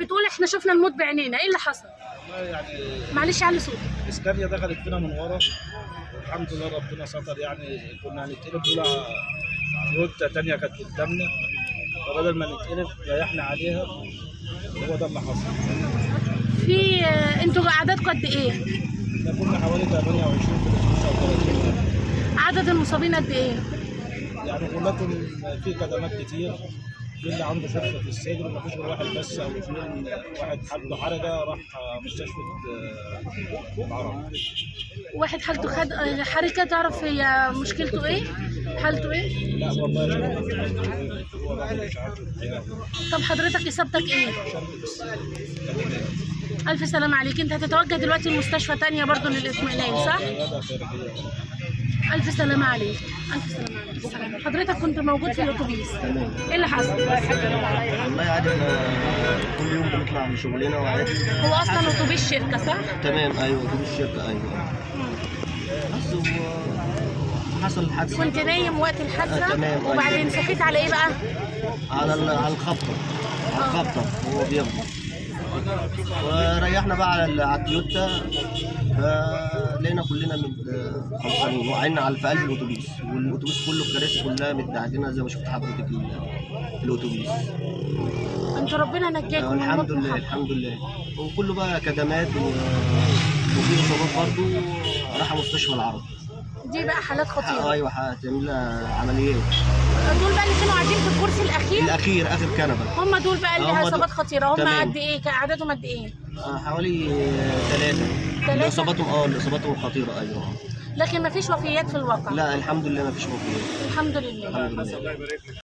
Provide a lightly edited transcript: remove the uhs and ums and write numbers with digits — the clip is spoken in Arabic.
بتقول احنا شفنا الموت بعينينا، ايه اللي حصل؟ والله يعني معلش علي صوتك. اسكانيا دخلت فينا من ورا، الحمد لله ربنا ستر. يعني كنا هنتقلب دولة تويوتا تانية كانت قدامنا، فبدل ما نتقلب ريحنا عليها، هو ده اللي حصل. في انتوا اعدادكم قد ايه؟ احنا كنا حوالي 28 في 39. عدد المصابين قد ايه؟ يعني كلكم في كدمات كتير، في اللي عنده شفه في الصدر، ما فيش غير واحد بس او اثنين. واحد حالته حرجه راح مستشفى العرب. واحد حالته خد حركه، تعرف هي مشكلته ايه؟ حالته ايه؟ لا والله هو راجل مش عارف الحياه. طب حضرتك اصابتك ايه؟ شرب بس كدمات. الف سلامه عليك. انت هتتوجه دلوقتي لمستشفى تانية برضو للاطمئنان صح؟ عياده خارجيه. الف سلامه عليك. الف سلامه عليك. سلام. حضرتك كنت موجود في الاتوبيس، ايه اللي حصل؟ والله عادي، احنا كل يوم بنطلع من شغلنا وعادي. هو اصلا اتوبيس شركه صح؟ تمام، ايوه اتوبيس الشركه، ايوه. بس هو حصل الحادثه. كنت نايم وقت الحادثه؟ تمام. وبعدين صحيت على ايه بقى؟ على الخبطه، هو بيخبط. وريحنا بقى على التويوتا، فلقينا كلنا خلصانين، وقعنا في قلب الاتوبيس، والاتوبيس كله الكراسي كلها متدعدله زي ما شفت حضرتك الاتوبيس. انتوا ربنا نجاكم من الحمد موت لله، محمد. الحمد لله. وكله بقى كدمات وفي اصابات برضه، راح مستشفى العرب. دي بقى حالات خطيره. ايوه، هتعمل لها عمليات. دول بقى اللي كانوا قاعدين في الكرسي الاخير؟ اخر كنبه. هم دول بقى اللي هم اصابات خطيره. هم تمام. قد ايه؟ كان عددهم قد ايه؟ حوالي 3. اللي اصاباتهم خطيره، ايوه. لكن ما فيش وفيات في الواقع؟ لا الحمد لله ما فيش وفيات. الحمد لله. الحمد لله.